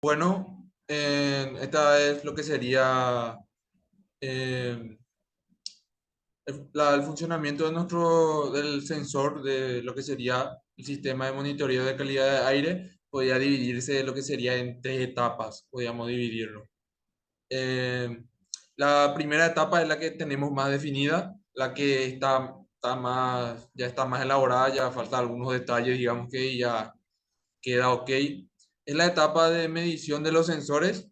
Bueno, esta es lo que sería eh, el funcionamiento de del sensor de lo que sería el sistema de monitoreo de calidad de aire. Podría dividirse lo que sería en tres etapas, podríamos dividirlo. Eh, la primera etapa es la que tenemos más definida, la que está más, ya está más elaborada, ya falta algunos detalles, digamos que ya queda ok. Es la etapa de medición de los sensores,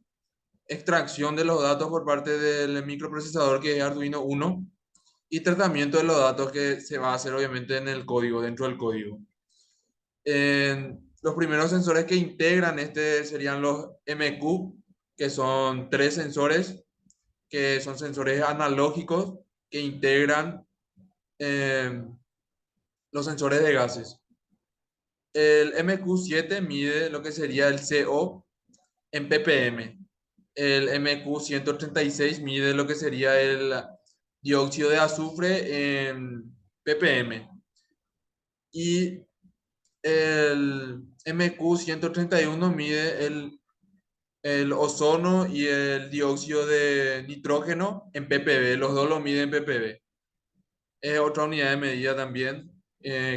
extracción de los datos por parte del microprocesador que es Arduino Uno y tratamiento de los datos que se va a hacer obviamente en el código, dentro del código. Los primeros sensores que integran este serían los MQ, que son tres sensores, que son sensores analógicos que integran eh, los sensores de gases. El MQ7 mide lo que sería el CO en ppm. El MQ136 mide lo que sería el dióxido de azufre en ppm. Y el MQ131 mide el ozono y el dióxido de nitrógeno en ppb. Los dos lo miden en ppb. Es otra unidad de medida también,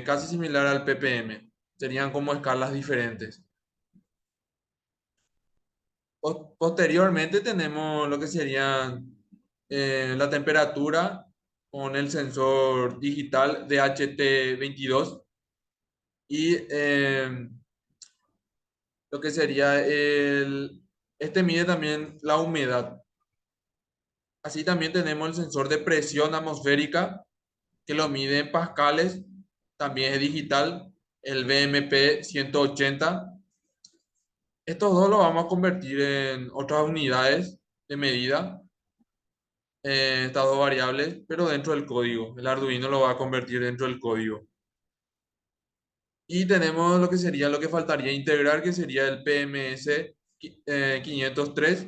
casi similar al ppm. Serían como escalas diferentes. Posteriormente tenemos lo que sería la temperatura con el sensor digital de HT22 y lo que sería este mide también la humedad. Así también tenemos el sensor de presión atmosférica que lo mide en pascales, también es digital, el BMP 180. Estos dos los vamos a convertir en otras unidades de medida, estas dos variables, pero dentro del código. El Arduino lo va a convertir dentro del código. Y tenemos lo que sería lo que faltaría integrar, que sería el PMS 503,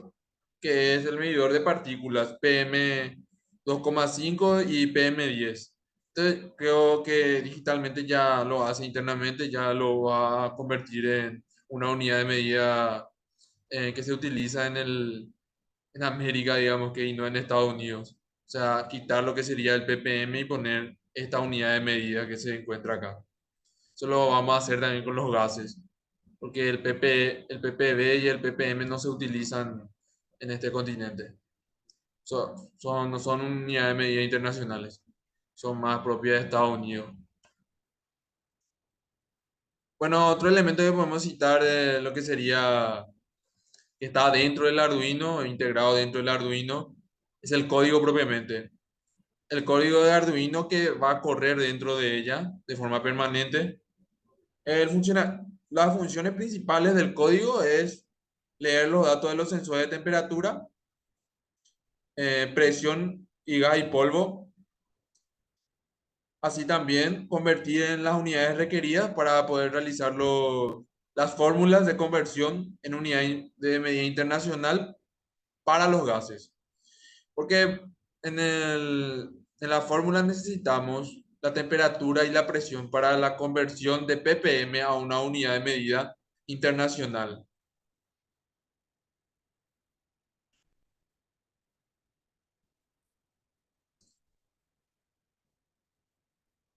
que es el medidor de partículas PM2,5 y PM10. Entonces, creo que digitalmente ya lo hace internamente, ya lo va a convertir en una unidad de medida que se utiliza en América, digamos que, y no en Estados Unidos. O sea, quitar lo que sería el ppm y poner esta unidad de medida que se encuentra acá. Eso lo vamos a hacer también con los gases, porque el ppb y el ppm no se utilizan en este continente. No son unidades de medida internacionales, son más propias de Estados Unidos. Bueno, otro elemento que podemos citar de lo que sería que está dentro del Arduino, integrado dentro del Arduino, es el código propiamente. El código de Arduino que va a correr dentro de ella de forma permanente. Las funciones principales del código es leer los datos de los sensores de temperatura, presión y gas y polvo. Así también convertir en las unidades requeridas para poder realizar las fórmulas de conversión en unidad de medida internacional para los gases. Porque en la fórmula necesitamos la temperatura y la presión para la conversión de ppm a una unidad de medida internacional.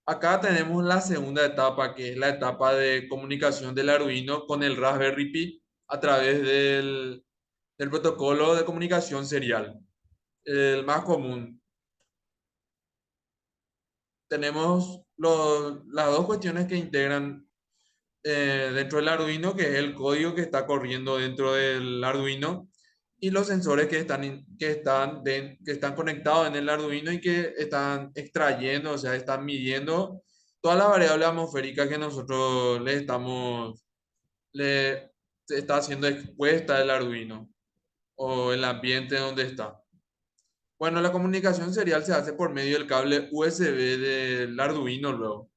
Acá tenemos la segunda etapa, que es la etapa de comunicación del Arduino con el Raspberry Pi a través del protocolo de comunicación serial, el más común. Tenemos las dos cuestiones que integran dentro del Arduino, que es el código que está corriendo dentro del Arduino y los sensores que están conectados en el Arduino y que están extrayendo, o sea, están midiendo todas las variables atmosféricas que nosotros le está haciendo expuesta el Arduino o el ambiente donde está. Bueno, la comunicación serial se hace por medio del cable USB del Arduino luego.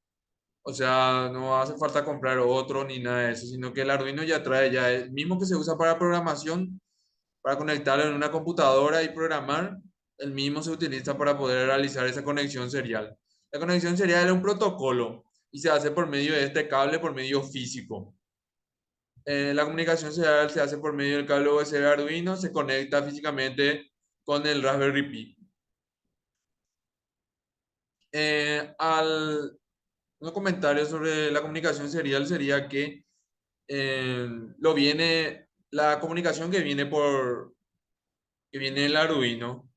O sea, no hace falta comprar otro ni nada de eso, sino que el Arduino ya trae ya el mismo que se usa para programación, para conectarlo en una computadora y programar, el mismo se utiliza para poder realizar esa conexión serial. La conexión serial es un protocolo y se hace por medio de este cable, por medio físico. La comunicación serial se hace por medio del cable USB Arduino, se conecta físicamente con el Raspberry Pi. Al Un comentario sobre la comunicación serial sería que la comunicación que viene del Arduino,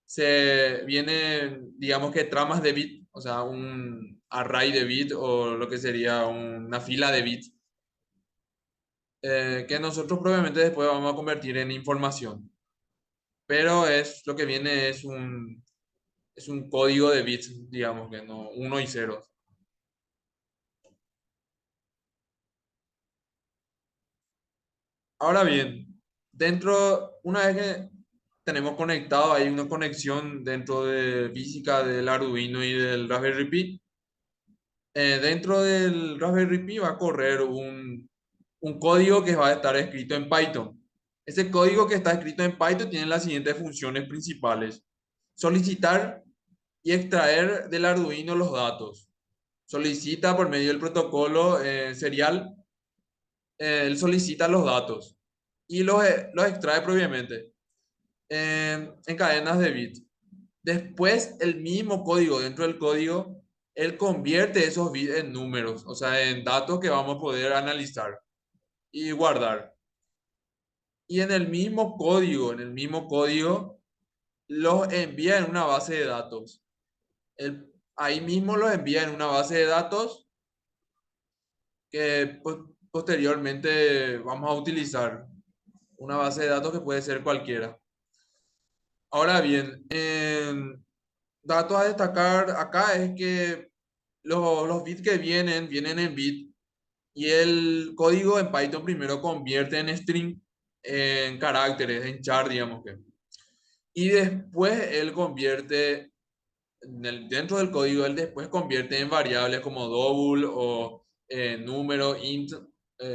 se viene, digamos que tramas de bit, o sea, un array de bit o lo que sería una fila de bits, que nosotros probablemente después vamos a convertir en información. Pero lo que viene es un código de bits, digamos que no, uno y ceros. Ahora bien, una vez que tenemos conectado, hay una conexión dentro de física del Arduino y del Raspberry Pi. Dentro del Raspberry Pi va a correr un código que va a estar escrito en Python. Ese código que está escrito en Python tiene las siguientes funciones principales: solicitar y extraer del Arduino los datos. Solicita por medio del protocolo serial, él solicita los datos y los extrae previamente en cadenas de bits. Después, el mismo código, dentro del código, él convierte esos bits en números, o sea, en datos que vamos a poder analizar y guardar. Y en el mismo código, los envía en una base de datos. Ahí mismo los envía en una base de datos que posteriormente vamos a utilizar. Una base de datos que puede ser cualquiera. Ahora bien, datos a destacar acá es que los bits que vienen en bit y el código en Python primero convierte en string, en caracteres, en char, digamos que. Y después él convierte, dentro del código, él después convierte en variables como double o número, int,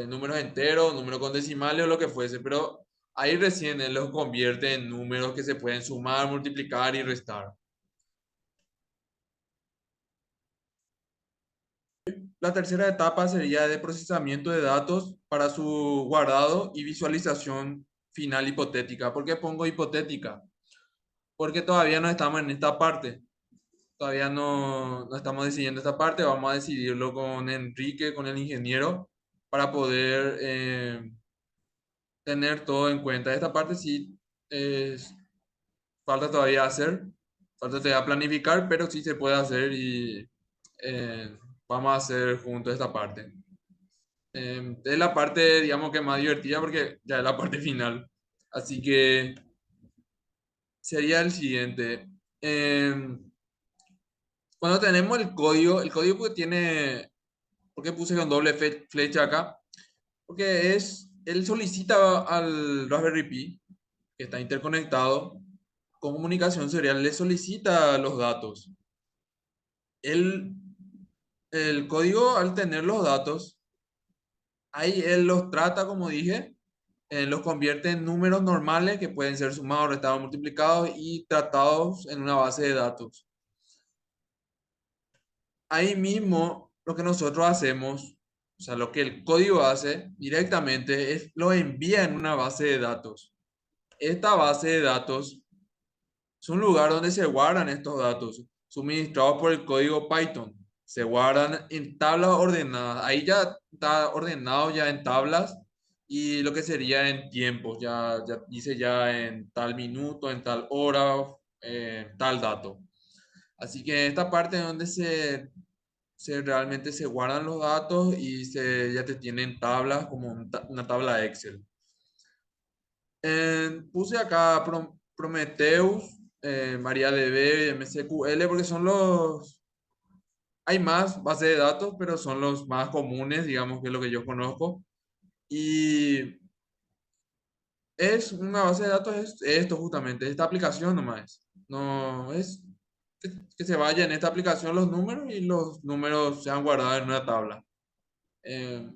números enteros, números con decimales o lo que fuese, pero ahí recién él los convierte en números que se pueden sumar, multiplicar y restar. La tercera etapa sería de procesamiento de datos para su guardado y visualización final hipotética. ¿Por qué pongo hipotética? Porque todavía no estamos en esta parte. Todavía no estamos decidiendo esta parte. Vamos a decidirlo con Enrique, con el ingeniero, para poder tener todo en cuenta. Esta parte sí falta todavía hacer, falta todavía planificar, pero sí se puede hacer y vamos a hacer juntos esta parte. Es la parte, digamos que más divertida porque ya es la parte final. Así que sería el siguiente. Eh, Cuando tenemos el código que tiene, ¿por qué puse con doble flecha acá? Porque él solicita al Raspberry Pi, que está interconectado, con comunicación serial, le solicita los datos. Él, el código, al tener los datos, ahí él los trata, como dije, los convierte en números normales que pueden ser sumados, restados, multiplicados y tratados en una base de datos. Ahí mismo, lo que nosotros hacemos, o sea, lo que el código hace directamente es lo envía en una base de datos. Esta base de datos es un lugar donde se guardan estos datos, suministrados por el código Python. Se guardan en tablas ordenadas. Ahí ya está ordenado ya en tablas y lo que sería en tiempos. Ya dice ya en tal minuto, en tal hora, tal dato. Así que esta parte es donde realmente se guardan los datos y ya te tienen tablas como una tabla Excel. Puse acá Prometheus, MariaDB, MSQL, porque hay más bases de datos, pero son los más comunes, digamos que es lo que yo conozco. Y es una base de datos, es esto justamente, esta aplicación nomás. No es que se vaya en esta aplicación los números y los números se han guardado en una tabla. Eh,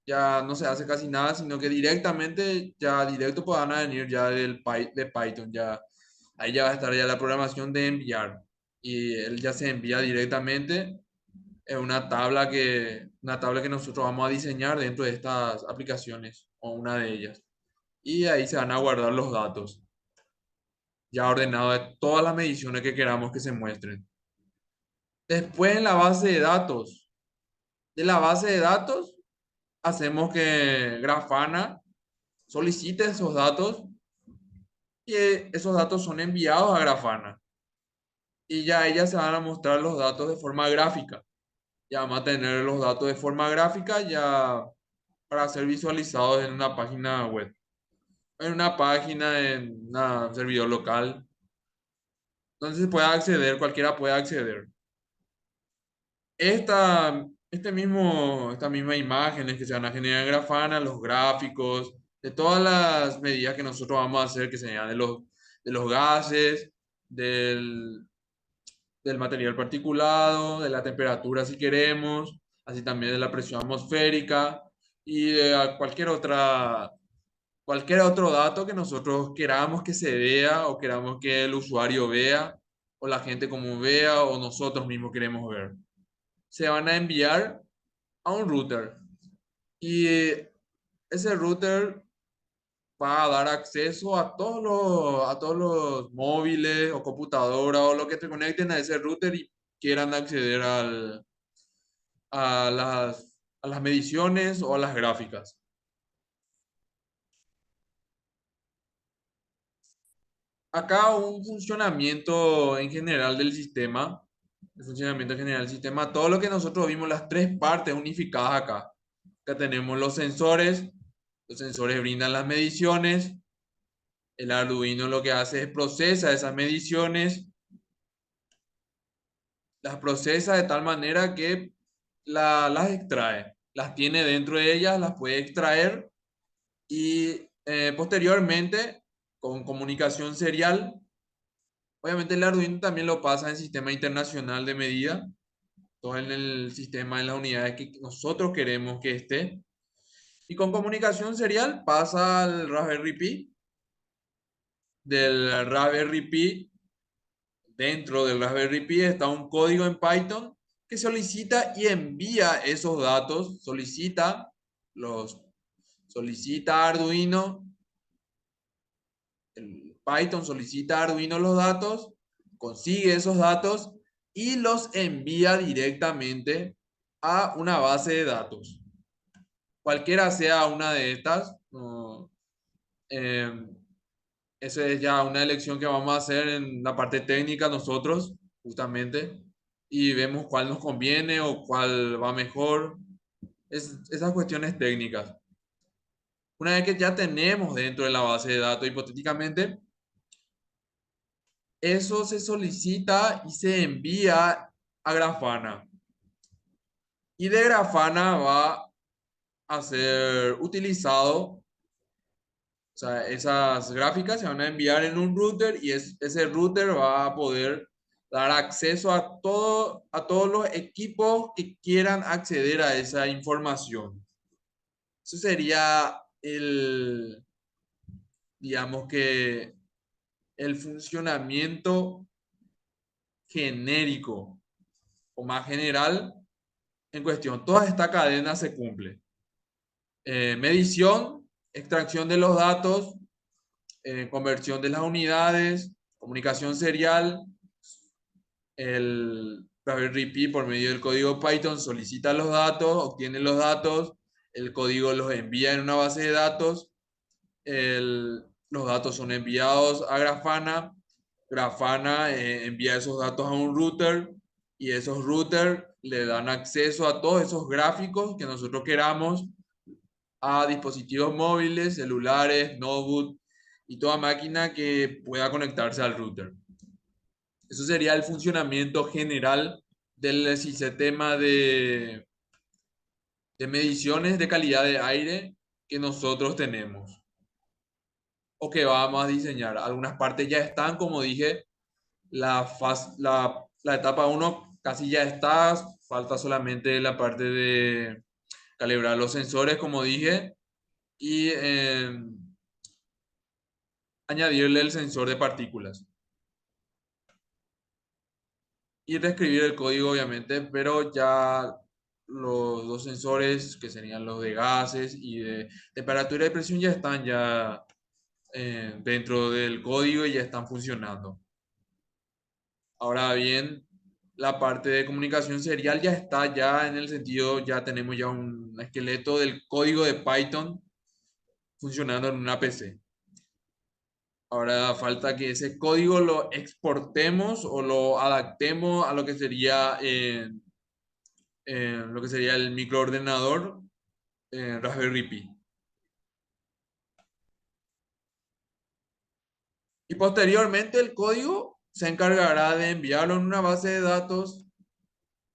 ya no se hace casi nada, sino que directamente, ya directo puedan venir ya de Python, ya ahí ya va a estar ya la programación de enviar y él ya se envía directamente Es una tabla que nosotros vamos a diseñar dentro de estas aplicaciones o una de ellas. Y ahí se van a guardar los datos, ya ordenados de todas las mediciones que queramos que se muestren. Después en la base de datos, de la base de datos, hacemos que Grafana solicite esos datos y esos datos son enviados a Grafana. Y ya a ella se van a mostrar los datos de forma gráfica. Ya vamos a tener los datos de forma gráfica ya para ser visualizados en una página web, en una página, en un servidor local. Entonces puede acceder, cualquiera puede acceder. Estas mismas imágenes que se van a generar en Grafana, los gráficos, de todas las medidas que nosotros vamos a hacer, que sean de los gases, del, del material particulado, de la temperatura si queremos, así también de la presión atmosférica y de cualquier otro dato que nosotros queramos que se vea o queramos que el usuario vea o la gente común vea o nosotros mismos queremos ver. Se van a enviar a un router y ese router va a dar acceso a todos los móviles o computadoras o lo que te conecten a ese router y quieran acceder a a las mediciones o a las gráficas. Acá un funcionamiento en general del sistema, el funcionamiento en general del sistema, todo lo que nosotros vimos, las tres partes unificadas acá. Acá tenemos los sensores brindan las mediciones, el Arduino lo que hace es procesa esas mediciones, las procesa de tal manera que las extrae, las tiene dentro de ellas, las puede extraer y posteriormente con comunicación serial. Obviamente el Arduino también lo pasa en sistema internacional de medida, todo en el sistema de las unidades que nosotros queremos que esté. Y con comunicación serial pasa al Raspberry Pi. Del Raspberry Pi, dentro del Raspberry Pi está un código en Python que solicita y envía esos datos, los, solicita a Arduino, el Python solicita a Arduino los datos, consigue esos datos y los envía directamente a una base de datos. Cualquiera sea una de estas, no, eh, esa es ya una elección que vamos a hacer en la parte técnica nosotros, justamente, y vemos cuál nos conviene o cuál va mejor. Esas cuestiones técnicas. Una vez que ya tenemos dentro de la base de datos, hipotéticamente, eso se solicita y se envía a Grafana. Y de Grafana va a ser utilizado, o sea, esas gráficas se van a enviar en un router y ese router va a poder dar acceso a todos los equipos que quieran acceder a esa información. Eso sería digamos que el funcionamiento genérico o más general en cuestión. Toda esta cadena se cumple. Medición, extracción de los datos, conversión de las unidades, comunicación serial, el Raspberry Pi por medio del código Python solicita los datos, obtiene los datos, el código los envía en una base de datos, los datos son enviados a Grafana, Grafana envía esos datos a un router y esos routers le dan acceso a todos esos gráficos que nosotros queramos a dispositivos móviles, celulares, notebook y toda máquina que pueda conectarse al router. Eso sería el funcionamiento general del sistema de mediciones de calidad de aire que nosotros tenemos o que vamos a diseñar. Algunas partes ya están, como dije, la etapa uno casi ya está, falta solamente la parte de calibrar los sensores, como dije, y añadirle el sensor de partículas. y reescribir el código, obviamente, pero ya los dos sensores, que serían los de gases y de temperatura y presión, ya están ya dentro del código y ya están funcionando. Ahora bien, la parte de comunicación serial ya está ya en el sentido, ya tenemos ya un esqueleto del código de Python funcionando en una PC. Ahora falta que ese código lo exportemos o lo adaptemos a lo que sería el microordenador Raspberry Pi. Y posteriormente el código se encargará de enviarlo en una base de datos,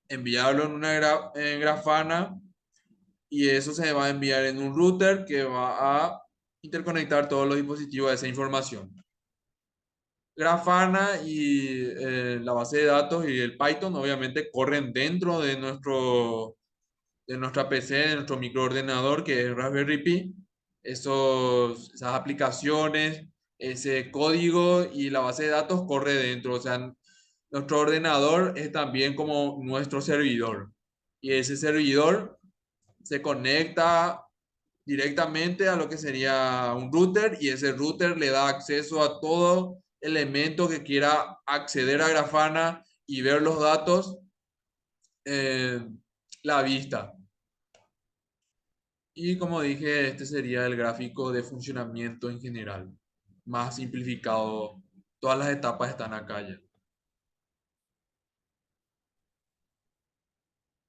enviarlo en una en Grafana, y eso se va a enviar en un router que va a interconectar todos los dispositivos a esa información. Grafana y la base de datos y el Python obviamente corren dentro de de nuestra PC, de nuestro microordenador que es Raspberry Pi. Esas aplicaciones, ese código y la base de datos corre dentro. O sea, nuestro ordenador es también como nuestro servidor. Y ese servidor se conecta directamente a lo que sería un router, y ese router le da acceso a todo elemento que quiera acceder a Grafana y ver los datos la vista. Y como dije, este sería el gráfico de funcionamiento en general, más simplificado. Todas las etapas están acá ya.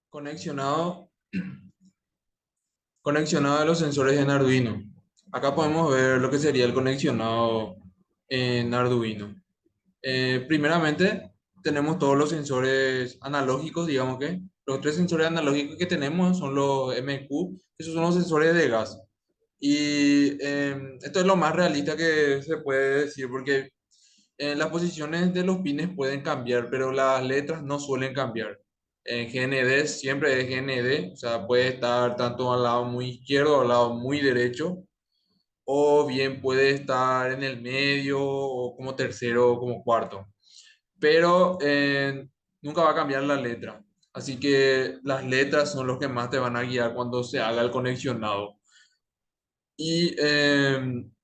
Conexionado, conexionado a los sensores en Arduino. Acá podemos ver lo que sería el conexionado en Arduino. Primeramente, tenemos todos los sensores analógicos, digamos que los tres sensores analógicos que tenemos son los MQ, esos son los sensores de gas. Y esto es lo más realista que se puede decir, porque las posiciones de los pines pueden cambiar, pero las letras no suelen cambiar. En GND siempre es GND, o sea, puede estar tanto al lado muy izquierdo o al lado muy derecho, o bien puede estar en el medio o como tercero o como cuarto, pero nunca va a cambiar la letra. Así que las letras son los que más te van a guiar cuando se haga el conexionado. Y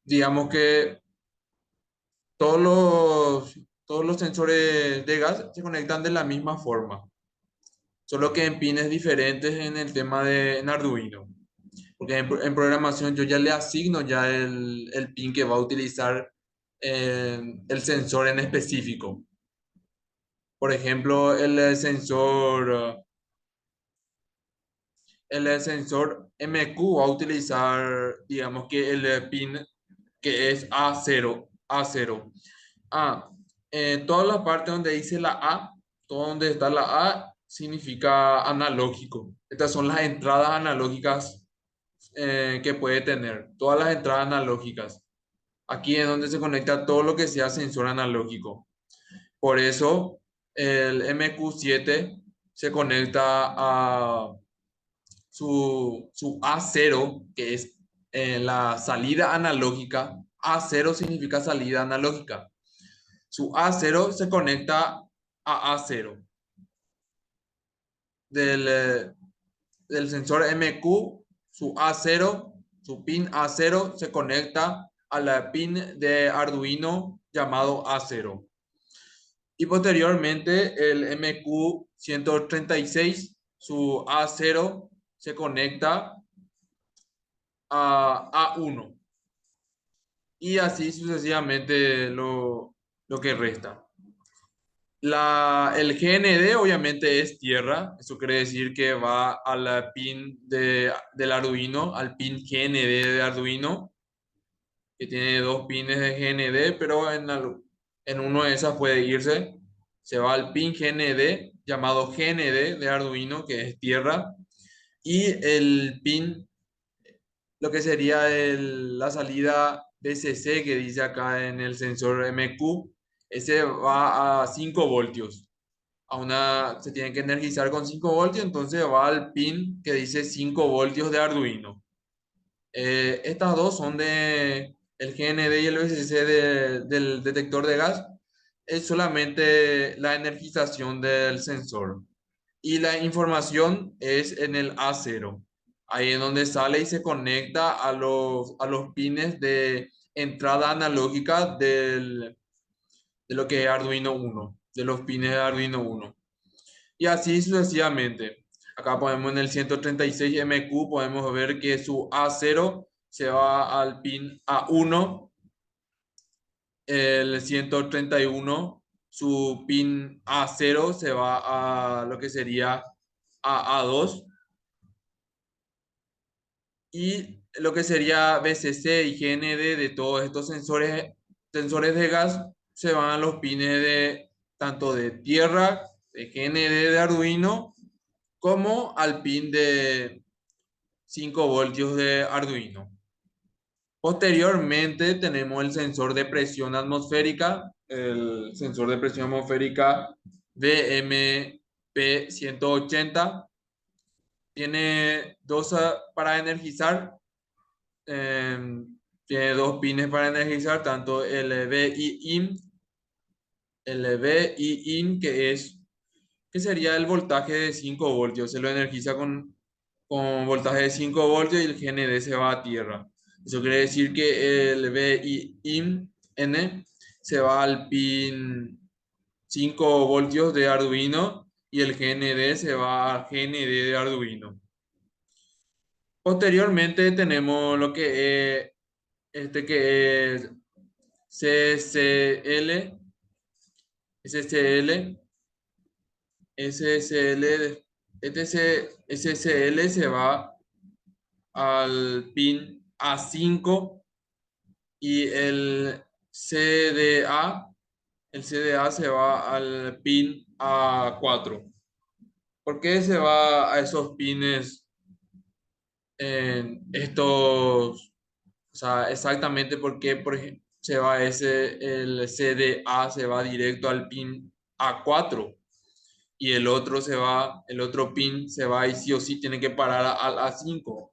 digamos que todos todos los sensores de gas se conectan de la misma forma, solo que en pines diferentes en el tema de en Arduino. Porque en programación yo ya le asigno ya el pin que va a utilizar el sensor en específico. Por ejemplo, el sensor MQ va a utilizar, digamos que el pin que es A0, A0. Ah, toda la parte donde dice la A, todo donde está la A, significa analógico. Estas son las entradas analógicas que puede tener, todas las entradas analógicas. Aquí es donde se conecta todo lo que sea sensor analógico. Por eso el MQ7 se conecta a su A0, que es la salida analógica. A0 significa salida analógica. Su A0 se conecta a A0. Del, del sensor MQ, su A0, su pin A0 se conecta a la pin de Arduino llamado A0. Y posteriormente el MQ136, su A0 se conecta a A1. Y así sucesivamente lo que resta. El GND obviamente es tierra, eso quiere decir que va a la pin del Arduino, al pin GND de Arduino, que tiene dos pines de GND, pero en uno de esas puede irse, se va al pin GND, llamado GND de Arduino, que es tierra, y el pin, lo que sería la salida BCC que dice acá en el sensor MQ, ese va a 5 voltios. Se tiene que energizar con 5 voltios, entonces va al pin que dice 5 voltios de Arduino. Estas dos son de el GND y el VCC del detector de gas. es solamente la energización del sensor. Y la información es en el A0. Ahí es donde sale y se conecta a los pines de entrada analógica de lo que es Arduino uno, de los pines de Arduino uno. Y así sucesivamente. Acá podemos en el 136MQ, podemos ver que su A0 se va al pin A1, el 131 su pin A0 se va a lo que sería a A2 y lo que sería BCC y GND de todos estos sensores de gas se van a los pines de tanto de tierra, de GND de Arduino, como al pin de 5 voltios de Arduino. Posteriormente tenemos el sensor de presión atmosférica, el sensor de presión atmosférica DMP180. Tiene dos para energizar, eh, tiene dos pines para energizar, tanto el VIN, que sería el voltaje de 5 voltios. Se lo energiza con voltaje de 5 voltios y el GND se va a tierra. Eso quiere decir que el VIN-N se va al pin 5 voltios de Arduino y el GND se va al GND de Arduino. Posteriormente tenemos lo que es que es CCL, SSL, SSL, SSL se va al pin A5 y el CDA se va al pin A4. ¿Por qué se va a esos pines en estos? O sea, exactamente por qué, por ejemplo, se va el CDA se va directo al pin A4 y el otro pin se va y sí o sí tiene que parar al A5.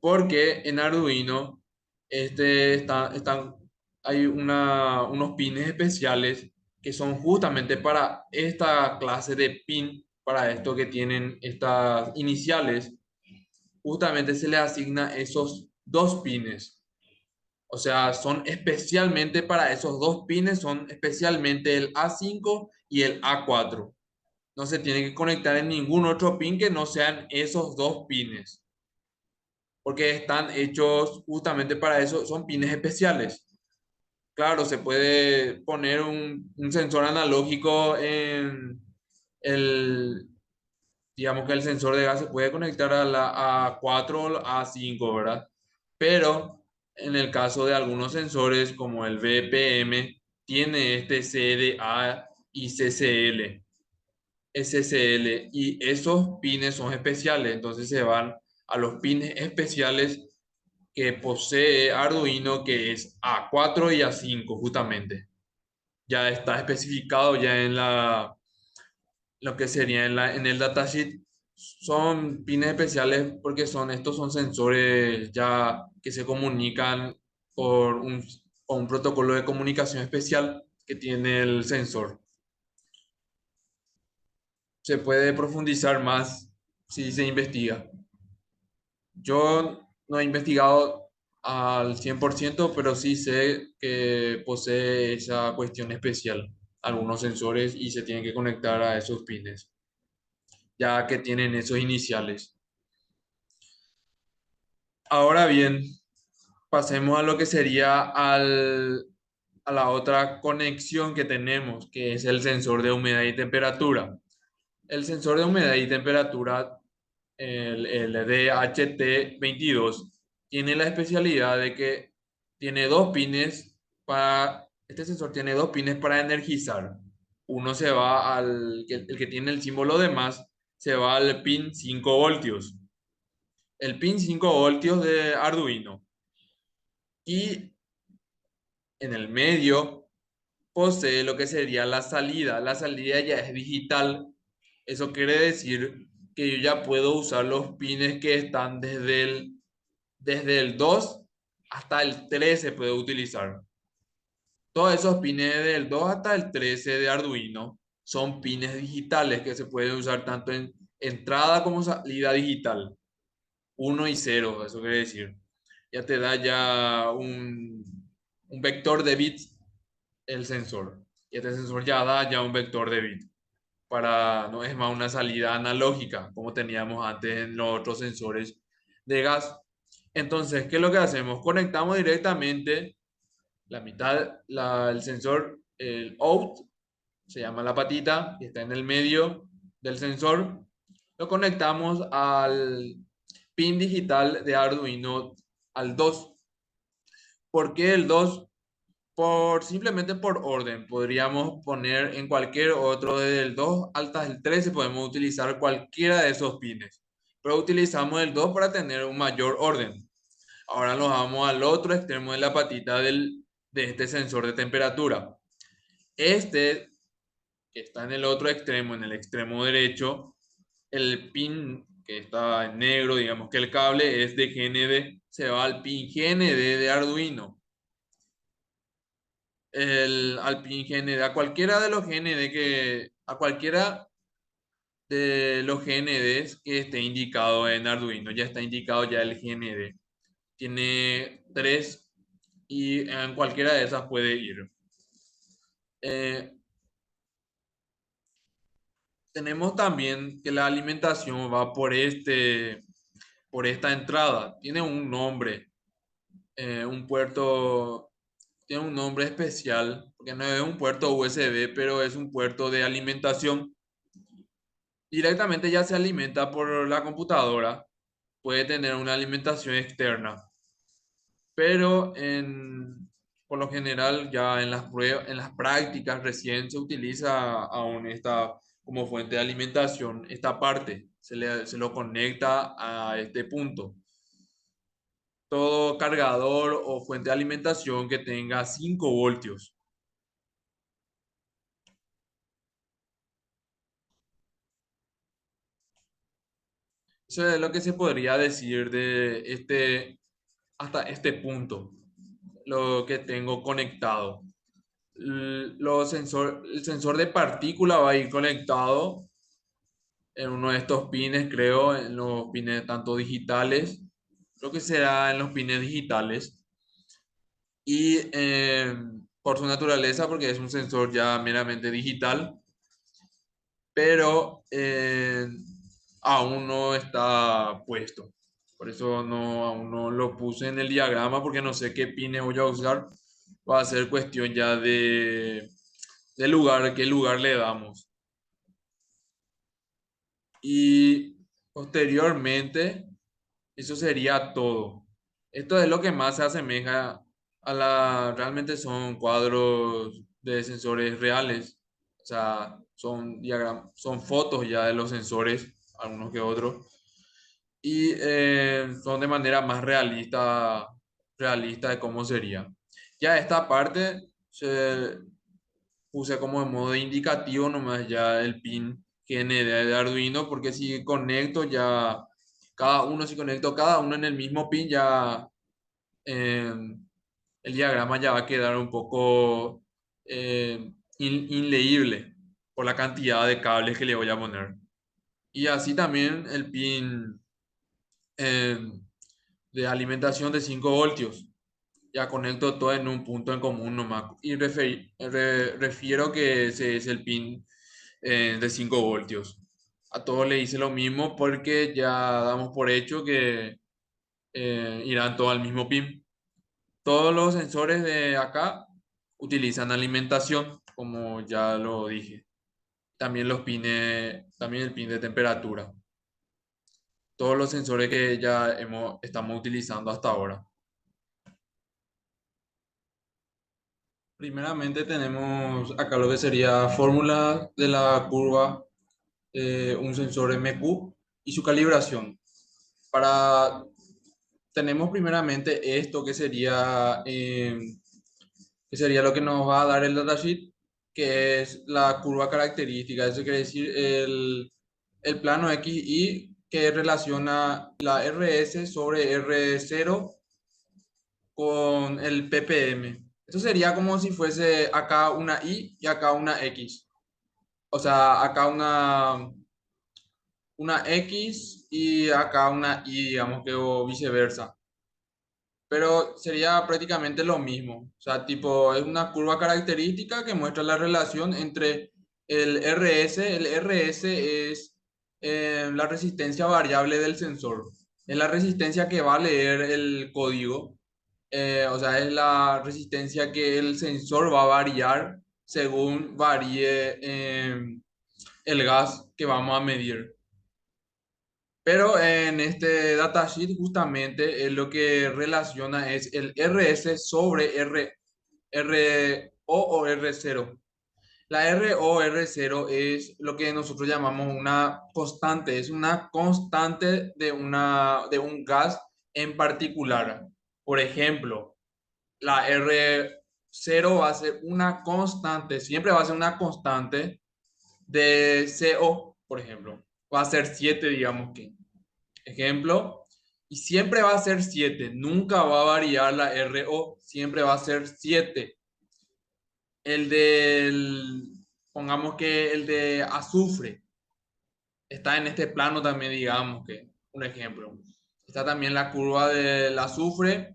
Porque en Arduino hay unos pines especiales que son justamente para esta clase de pin, para esto que tienen estas iniciales, justamente se le asigna esos dos pines. O sea, son especialmente para esos dos pines, son especialmente el A5 y el A4. No se tiene que conectar en ningún otro pin que no sean esos dos pines, porque están hechos justamente para eso, son pines especiales. Claro, se puede poner un sensor analógico en el, digamos que el sensor de gas se puede conectar a la A4 o la A5, ¿verdad? Pero en el caso de algunos sensores como el BPM, tiene este CDA y CCL, SSL, y esos pines son especiales, entonces se van a los pines especiales que posee Arduino, que es A4 y A5 justamente. Ya está especificado ya en lo que sería en el datasheet. Son pines especiales porque estos son sensores ya que se comunican por por un protocolo de comunicación especial que tiene el sensor. Se puede profundizar más si se investiga. Yo no he investigado al 100%, pero sí sé que posee esa cuestión especial, algunos sensores y se tienen que conectar a esos pines, ya que tienen esos iniciales. Ahora bien, pasemos a lo que sería a la otra conexión que tenemos, que es el sensor de humedad y temperatura. El sensor de humedad y temperatura, el DHT22, tiene la especialidad de que tiene dos pines este sensor tiene dos pines para energizar. Uno se va el que tiene el símbolo de más, se va al pin 5 voltios. El pin 5 voltios de Arduino. Y en el medio posee lo que sería la salida. La salida ya es digital. Eso quiere decir que yo ya puedo usar los pines que están desde el 2 hasta el 3 se puede utilizar. Todos esos pines del 2 hasta el 13 de Arduino son pines digitales que se pueden usar tanto en entrada como salida digital. Uno y cero, eso quiere decir. Ya te da ya un vector de bits el sensor. Y este sensor ya da ya un vector de bits. Para, no es más una salida analógica, como teníamos antes en los otros sensores de gas. Entonces, ¿qué es lo que hacemos? Conectamos directamente la mitad, el sensor, el out, se llama la patita, que está en el medio del sensor. Lo conectamos al pin digital de Arduino al 2. ¿Por qué el 2? Simplemente por orden. Podríamos poner en cualquier otro desde el 2 hasta el 13, podemos utilizar cualquiera de esos pines. Pero utilizamos el 2 para tener un mayor orden. Ahora nos vamos al otro extremo de la patita de este sensor de temperatura. Este, que está en el otro extremo, en el extremo derecho, el pin que está en negro, digamos que el cable es de GND, se va al pin GND de Arduino. Al pin GND, a cualquiera de los GND a cualquiera de los GNDs que esté indicado en Arduino, ya está indicado ya el GND. Tiene tres y en cualquiera de esas puede ir. Eh, Tenemos también que la alimentación va por esta entrada. Tiene un nombre, un puerto, tiene un nombre especial, porque no es un puerto USB, pero es un puerto de alimentación. Directamente ya se alimenta por la computadora, puede tener una alimentación externa, pero por lo general ya en las pruebas, en las prácticas recién se utiliza aún esta como fuente de alimentación, esta parte, se lo conecta a este punto. Todo cargador o fuente de alimentación que tenga 5 voltios. Eso es lo que se podría decir de hasta este punto, lo que tengo conectado. El sensor de partícula va a ir conectado en uno de estos pines, creo, en los pines tanto digitales, lo que será en los pines digitales. Y por su naturaleza, porque es un sensor ya meramente digital, pero aún no está puesto. Por eso no, aún no lo puse en el diagrama porque no sé qué pines voy a usar. Va a ser cuestión ya de lugar, qué lugar le damos. Y posteriormente, eso sería todo. Esto es lo que más se asemeja realmente son cuadros de sensores reales. O sea, son fotos ya de los sensores, algunos que otros. Y son de manera más realista de cómo sería. Ya esta parte se puse como en modo indicativo nomás ya el pin GND de Arduino, porque si conecto ya si conecto cada uno en el mismo pin, ya eh, el diagrama ya va a quedar un poco inleíble por la cantidad de cables que le voy a poner. Y así también el pin eh, de alimentación de 5 voltios. Ya conecto todo en un punto en común nomás. Y refiero que ese es el pin de 5 voltios. A todos le hice lo mismo porque ya damos por hecho que irán todos al mismo pin. Todos los sensores de acá utilizan alimentación, como ya lo dije. También también el pin de temperatura. Todos los sensores que ya estamos utilizando hasta ahora. Primeramente tenemos acá lo que sería fórmula de la curva, un sensor MQ y su calibración. Para, tenemos primeramente esto que sería lo que nos va a dar el datasheet, que es la curva característica. Eso quiere decir el plano XY que relaciona la RS sobre R0 con el ppm. Esto sería como si fuese acá una Y y acá una X. O sea, acá una X y acá una Y, digamos que o viceversa. Pero sería prácticamente lo mismo. O sea, tipo, es una curva característica que muestra la relación entre el RS. El RS es la resistencia variable del sensor. Es la resistencia que va a leer el código. O sea, es la resistencia que el sensor va a variar según varíe el gas que vamos a medir. Pero en este datasheet justamente lo que relaciona es el RS sobre RO o R0. La RO o R0 es lo que nosotros llamamos una constante, es una constante de un gas en particular. Por ejemplo, la R0 va a ser una constante, siempre va a ser una constante de CO, por ejemplo. Va a ser 7, digamos que. Ejemplo, y siempre va a ser 7, nunca va a variar la RO, siempre va a ser 7. El pongamos que el de azufre está en este plano también, digamos que, un ejemplo. Está también la curva del azufre,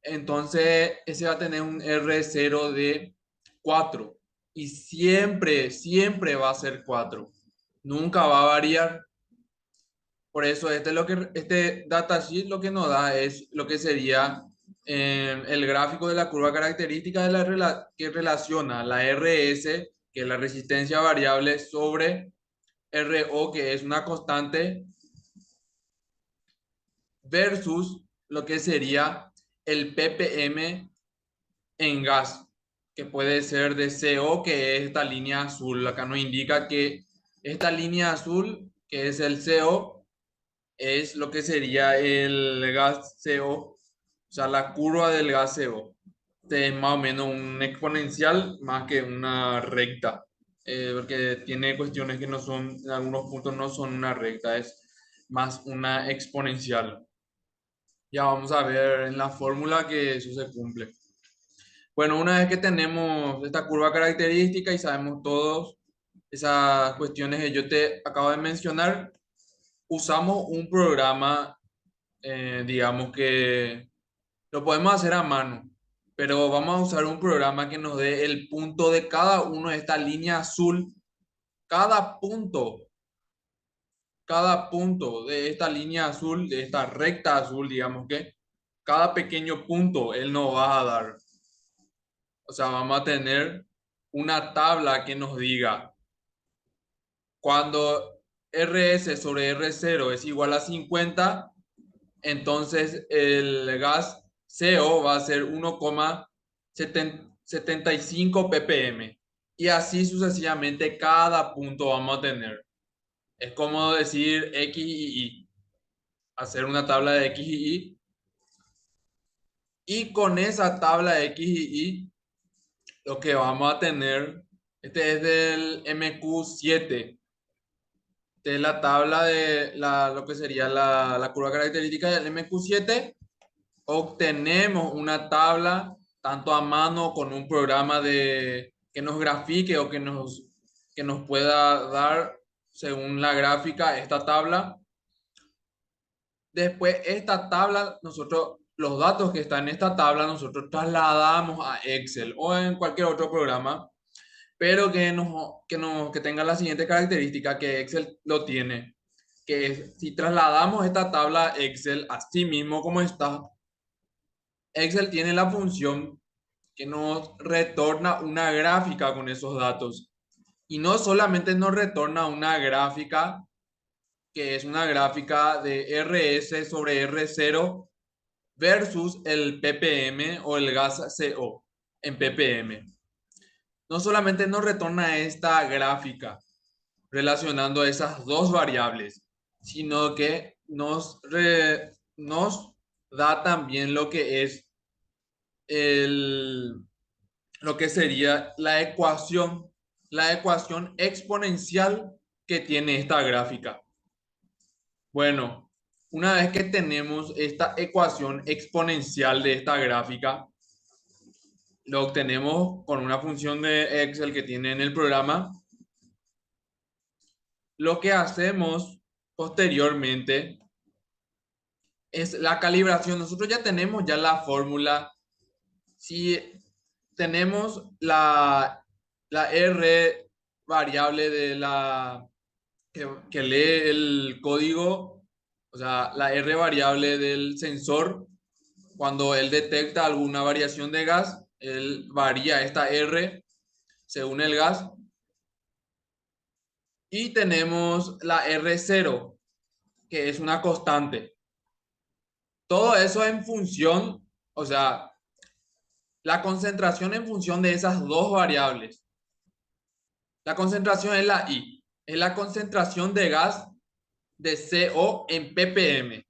entonces ese va a tener un R0 de 4 y siempre, siempre va a ser 4. Nunca va a variar. Por eso este datasheet lo que nos da es lo que sería el gráfico de la curva característica que relaciona la RS, que es la resistencia variable, sobre RO, que es una constante, versus lo que sería el ppm en gas, que puede ser de CO, que es esta línea azul. Acá nos indica que esta línea azul, que es el CO, es lo que sería el gas CO, o sea, la curva del gas CO. Este es más o menos un exponencial más que una recta, porque tiene cuestiones que no son, en algunos puntos no son una recta, es más una exponencial. Ya vamos a ver en la fórmula que eso se cumple. Bueno, una vez que tenemos esta curva característica y sabemos todos esas cuestiones que yo te acabo de mencionar, usamos un programa, digamos que lo podemos hacer a mano, pero vamos a usar un programa que nos dé el punto de cada uno de esta línea azul. Cada punto, cada punto de esta línea azul, de esta recta azul, digamos que cada pequeño punto él nos va a dar. O sea, vamos a tener una tabla que nos diga cuando RS sobre R0 es igual a 50, entonces el gas CO va a ser 1,75 ppm. Y así sucesivamente cada punto vamos a tener. Es como decir X y Y, hacer una tabla de X y Y. Y con esa tabla de X y Y, lo que vamos a tener, este es del MQ7, de la tabla de lo que sería la curva característica del MQ7. Obtenemos una tabla tanto a mano con un programa que nos grafique o que nos pueda dar según la gráfica esta tabla. Después esta tabla, los datos que están en esta tabla, nosotros trasladamos a Excel o en cualquier otro programa, pero que tenga la siguiente característica que Excel lo tiene, que es si trasladamos esta tabla a Excel así mismo como está, Excel tiene la función que nos retorna una gráfica con esos datos. Y no solamente nos retorna una gráfica, que es una gráfica de RS sobre R0 versus el ppm o el gas CO en ppm. No solamente nos retorna esta gráfica relacionando esas dos variables, sino que nos da también lo que es el, lo que sería la ecuación exponencial que tiene esta gráfica. Bueno, una vez que tenemos esta ecuación exponencial de esta gráfica, lo obtenemos con una función de Excel que tiene en el programa. Lo que hacemos posteriormente es la calibración. Nosotros ya tenemos ya la fórmula. Si tenemos la R variable de que lee el código, o sea, la R variable del sensor, cuando él detecta alguna variación de gas, él varía esta R según el gas. Y tenemos la R0, que es una constante. Todo eso en función, o sea, la concentración en función de esas dos variables. La concentración es la I, es la concentración de gas de CO en ppm.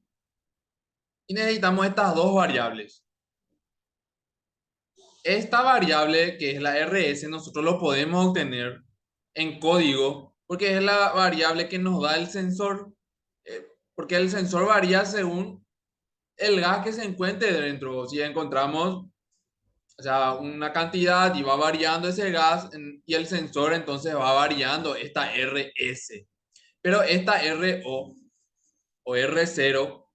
Y necesitamos estas dos variables. Esta variable, que es la RS, nosotros lo podemos obtener en código, porque es la variable que nos da el sensor, porque el sensor varía según el gas que se encuentre dentro. Si encontramos, o sea, una cantidad y va variando ese gas y el sensor entonces va variando esta RS. Pero esta RO o R0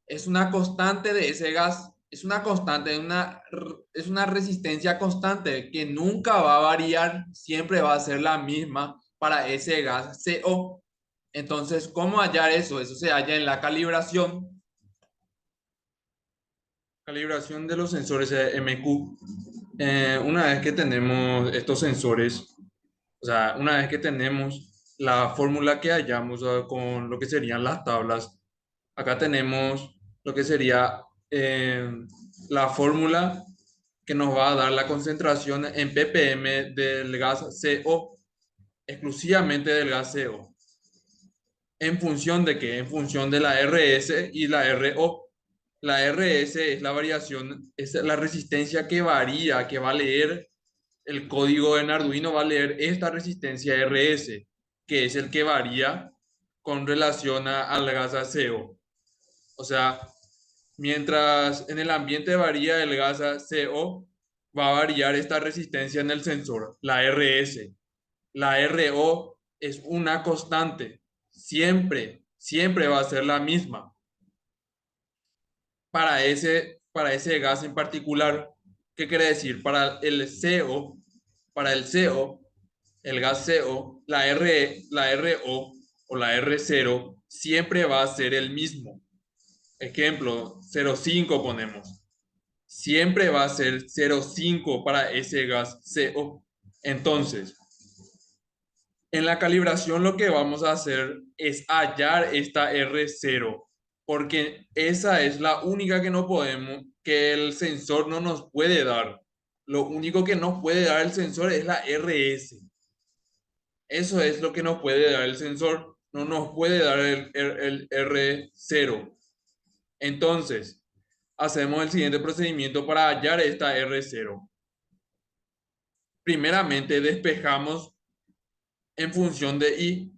es una constante de ese gas, es una constante, es una resistencia constante que nunca va a variar, siempre va a ser la misma para ese gas CO. Entonces, ¿cómo hallar eso? Eso se halla en la calibración. Calibración de los sensores MQ. Una vez que tenemos estos sensores, o sea, una vez que tenemos la fórmula que hallamos con lo que serían las tablas, acá tenemos lo que sería la fórmula que nos va a dar la concentración en ppm del gas CO, exclusivamente del gas CO. ¿En función de qué? En función de la RS y la RO. La RS es la variación, es la resistencia que varía, que va a leer el código en Arduino, va a leer esta resistencia RS, que es el que varía con relación al gas a CO. O sea, mientras en el ambiente varía el gas a CO, va a variar esta resistencia en el sensor, la RS. La RO es una constante, siempre va a ser la misma para ese gas en particular. ¿Qué quiere decir? Para el CO, el gas CO, la RO o la R0 siempre va a ser el mismo. Ejemplo, 0,5 ponemos. Siempre va a ser 0,5 para ese gas CO. Entonces, en la calibración lo que vamos a hacer es hallar esta R0, porque esa es la única que no podemos, que el sensor no nos puede dar. Lo único que nos puede dar el sensor es la RS. Eso es lo que nos puede dar el sensor. No nos puede dar el R0. Entonces, hacemos el siguiente procedimiento para hallar esta R0. Primeramente, despejamos en función de I.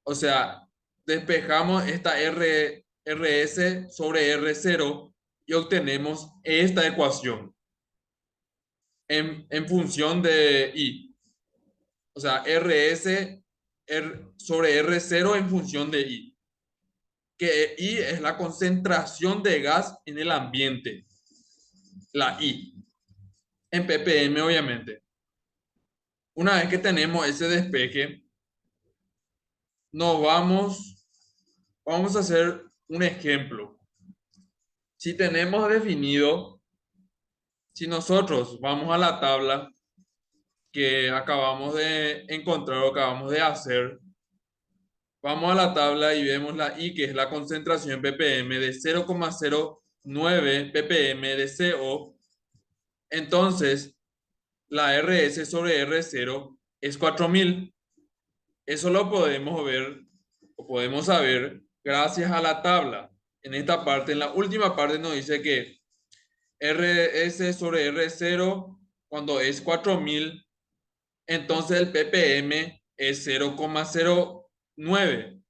O sea, despejamos esta RS sobre R0 y obtenemos esta ecuación en función de I. O sea, sobre R0 en función de I. Que I es la concentración de gas en el ambiente. La I. En ppm, obviamente. Una vez que tenemos ese despeje, vamos a hacer un ejemplo. Si tenemos definido, si nosotros vamos a la tabla que acabamos de encontrar o acabamos de hacer, vamos a la tabla y vemos la I, que es la concentración ppm de 0,09 ppm de CO. Entonces, la RS sobre R0 es 4000. Eso lo podemos ver o podemos saber gracias a la tabla. En esta parte, en la última parte nos dice que RS sobre R0 cuando es 4000, entonces el ppm es 0,09.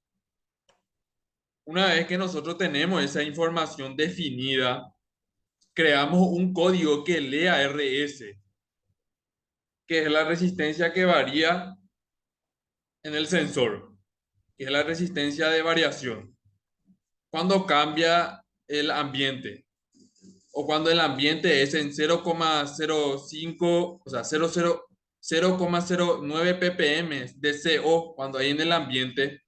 Una vez que nosotros tenemos esa información definida, creamos un código que lea RS. que es la resistencia que varía en el sensor, que es la resistencia de variación. Cuando cambia el ambiente o cuando el ambiente es en 0,05, o sea, 0,09 ppm de CO, cuando hay en el ambiente,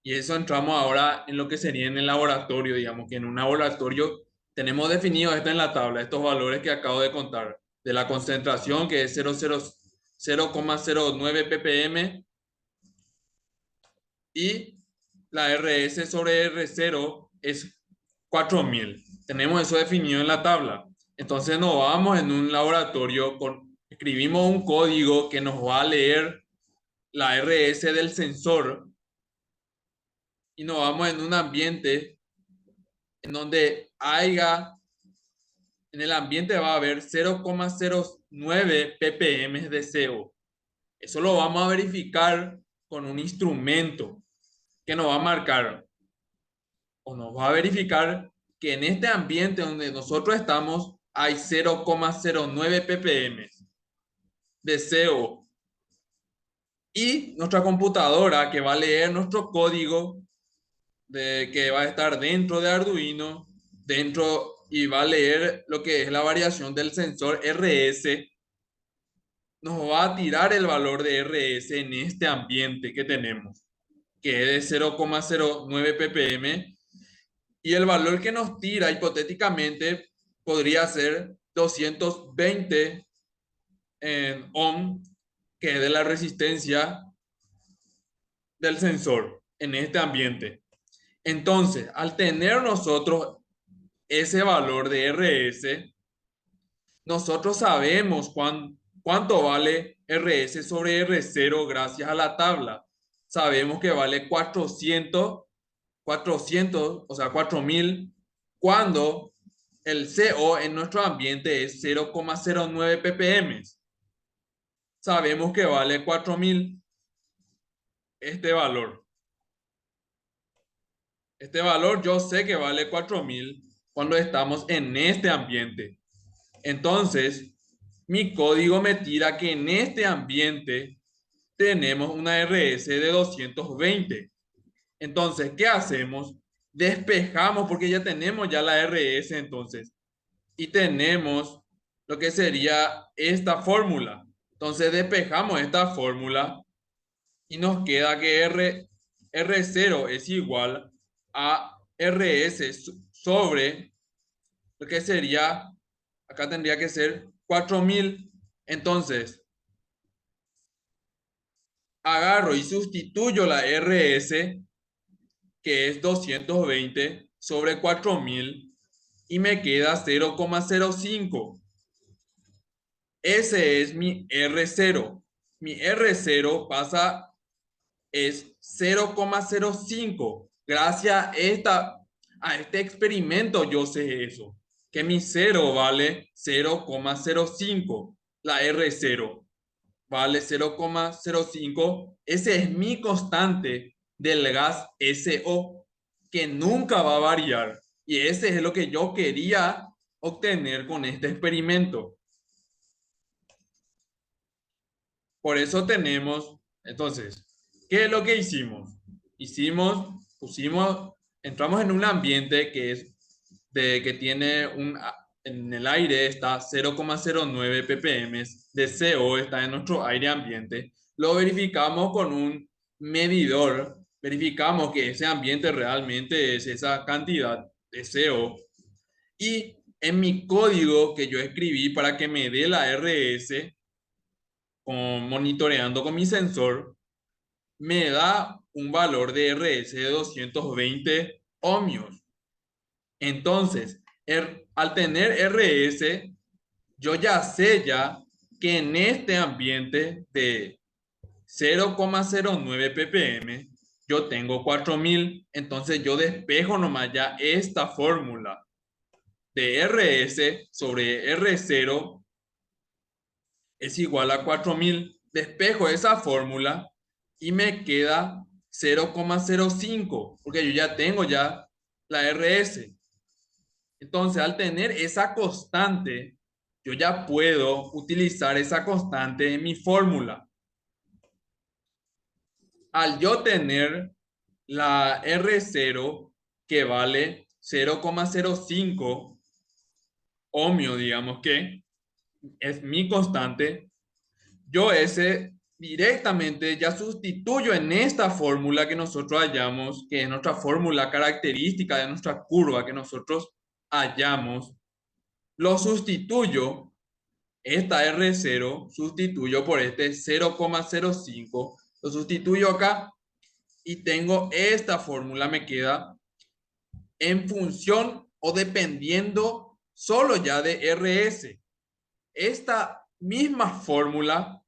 y eso entramos ahora en lo que sería en el laboratorio, digamos que en un laboratorio tenemos definido esto en la tabla, estos valores que acabo de contar, de la concentración que es 0,09 ppm y la RS sobre R0 es 4000. Tenemos eso definido en la tabla. Entonces nos vamos en un laboratorio, escribimos un código que nos va a leer la RS del sensor y nos vamos en un ambiente en donde haya, en el ambiente va a haber 0,09 ppm de CO. Eso lo vamos a verificar con un instrumento que nos va a marcar o nos va a verificar que en este ambiente donde nosotros estamos hay 0,09 ppm de CO. Y nuestra computadora que va a leer nuestro código que va a estar dentro de Arduino, dentro y va a leer lo que es la variación del sensor RS, nos va a tirar el valor de RS en este ambiente que tenemos, que es de 0,09 ppm, y el valor que nos tira hipotéticamente podría ser 220 en ohm, que es de la resistencia del sensor en este ambiente. Entonces, al tener nosotros ese valor de RS, nosotros sabemos cuánto vale RS sobre R0 gracias a la tabla. Sabemos que vale 400, o sea, 4000, cuando el CO en nuestro ambiente es 0,09 ppm. Sabemos que vale 4000 este valor. Este valor yo sé que vale 4000 cuando estamos en este ambiente. Entonces, mi código me tira que en este ambiente tenemos una RS de 220. Entonces, ¿qué hacemos? Despejamos porque ya tenemos ya la RS entonces. Y tenemos lo que sería esta fórmula. Entonces, despejamos esta fórmula y nos queda que R0 es igual a RS sobre lo que sería, acá tendría que ser 4000. Entonces, agarro y sustituyo la RS, que es 220 sobre 4000, y me queda 0,05. Ese es mi R0. Mi R0 es 0,05. Gracias a este experimento yo sé eso, que mi 0 vale 0,05. La R0 vale 0,05. Ese es mi constante del gas SO, que nunca va a variar. Y ese es lo que yo quería obtener con este experimento. Por eso tenemos, entonces, ¿qué es lo que hicimos? Entramos en un ambiente que tiene en el aire está 0,09 ppm de CO, está en nuestro aire ambiente. Lo verificamos con un medidor, verificamos que ese ambiente realmente es esa cantidad de CO. Y en mi código que yo escribí para que me dé la RS, monitoreando con mi sensor, me da un valor de RS de 220 ohmios. Entonces, al tener RS, yo ya sé que en este ambiente de 0,09 ppm, yo tengo 4000. Entonces, yo despejo nomás ya esta fórmula de RS sobre R0 es igual a 4000. Despejo esa fórmula y me queda 0,05, porque yo ya tengo la RS. Entonces, al tener esa constante, yo ya puedo utilizar esa constante en mi fórmula. Al yo tener la R0 que vale 0,05 ohmio, digamos que es mi constante, yo ese directamente ya sustituyo en esta fórmula que nosotros hallamos, que es nuestra fórmula característica de nuestra curva que nosotros hallamos, lo sustituyo, esta R0, sustituyo por este 0,05, lo sustituyo acá y tengo esta fórmula, me queda en función o dependiendo solo ya de RS. Esta misma fórmula,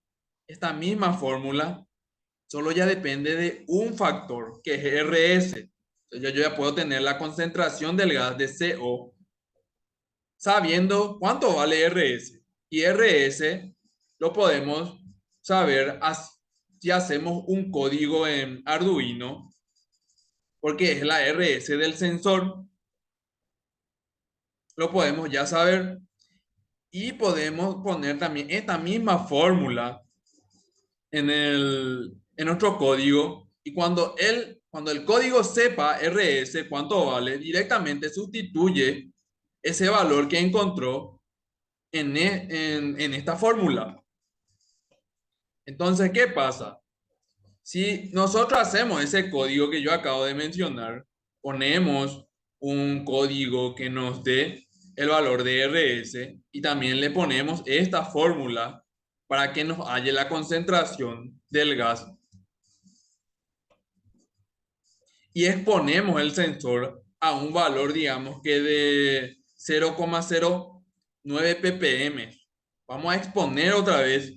esta misma fórmula, solo ya depende de un factor, que es RS. Entonces yo ya puedo tener la concentración del gas de CO sabiendo cuánto vale RS. Y RS lo podemos saber si hacemos un código en Arduino, porque es la RS del sensor. Lo podemos ya saber y podemos poner también esta misma fórmula en nuestro código y cuando el código sepa RS cuánto vale, directamente sustituye ese valor que encontró en esta fórmula. Entonces, ¿qué pasa? Si nosotros hacemos ese código que yo acabo de mencionar, ponemos un código que nos dé el valor de RS y también le ponemos esta fórmula para que nos halle la concentración del gas y exponemos el sensor a un valor, digamos que de 0,09 ppm. Vamos a exponer otra vez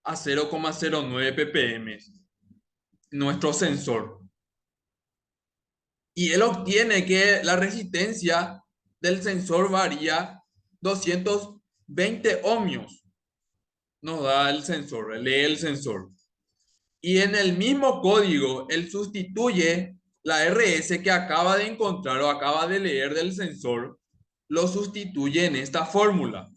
a 0,09 ppm nuestro sensor. Y él obtiene que la resistencia del sensor varía 220 ohmios. Nos da el sensor, lee el sensor. Y en el mismo código, él sustituye la RS que acaba de encontrar o acaba de leer del sensor, lo sustituye en esta fórmula.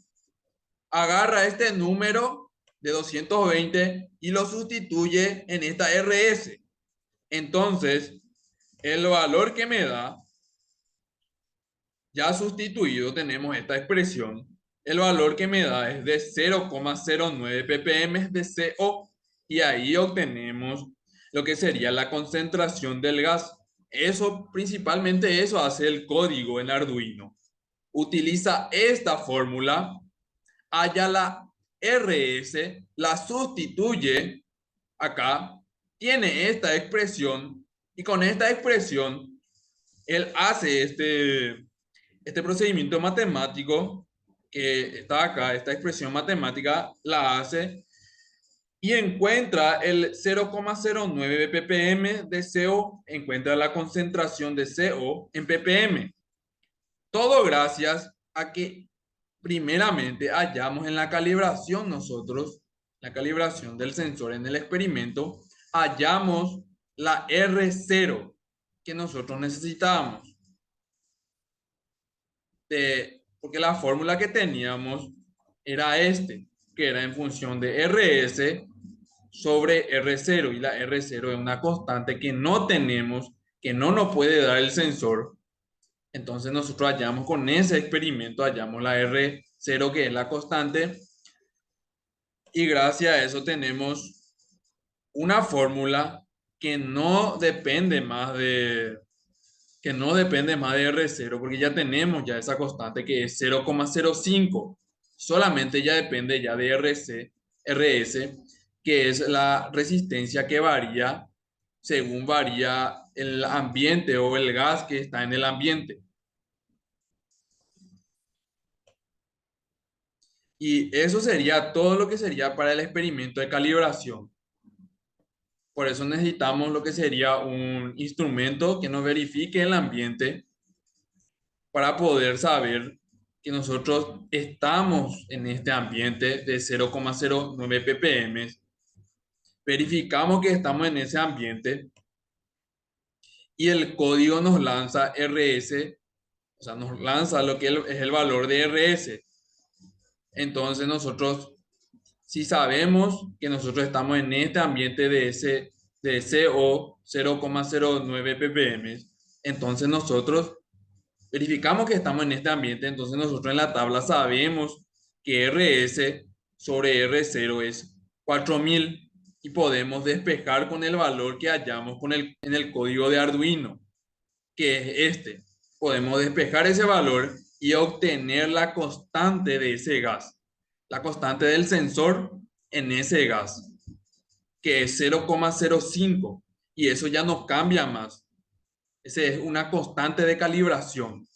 Agarra este número de 220 y lo sustituye en esta RS. Entonces, el valor que me da, ya sustituido, tenemos esta expresión. El valor que me da es de 0,09 ppm de CO y ahí obtenemos lo que sería la concentración del gas. Eso, principalmente eso hace el código en Arduino. Utiliza esta fórmula, halla la RS, la sustituye acá, tiene esta expresión y con esta expresión él hace este procedimiento matemático que está acá, esta expresión matemática la hace y encuentra el 0,09 ppm de CO, encuentra la concentración de CO en ppm. Todo gracias a que primeramente hallamos en la calibración nosotros, la calibración del sensor en el experimento, hallamos la R0 que nosotros necesitábamos. Porque la fórmula que teníamos era que era en función de RS sobre R0 y la R0 es una constante que no tenemos, que no nos puede dar el sensor. Entonces nosotros hallamos con ese experimento, hallamos la R0 que es la constante y gracias a eso tenemos una fórmula que no depende más de R0 porque ya tenemos ya esa constante que es 0,05. Solamente ya depende ya de RS, que es la resistencia que varía según varía el ambiente o el gas que está en el ambiente. Y eso sería todo lo que sería para el experimento de calibración. Por eso necesitamos lo que sería un instrumento que nos verifique el ambiente para poder saber que nosotros estamos en este ambiente de 0,09 ppm. Verificamos que estamos en ese ambiente y el código nos lanza RS, o sea, nos lanza lo que es el valor de RS. Entonces nosotros, si sabemos que nosotros estamos en este ambiente de CO 0,09 ppm, entonces nosotros verificamos que estamos en este ambiente, entonces nosotros en la tabla sabemos que RS sobre R0 es 4000 y podemos despejar con el valor que hallamos en el código de Arduino, que es este. Podemos despejar ese valor y obtener la constante de ese gas, la constante del sensor en ese gas, que es 0,05, y eso ya no cambia más. Esa es una constante de calibración.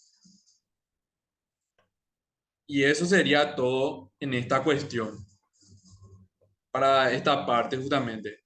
Y eso sería todo en esta cuestión, para esta parte justamente.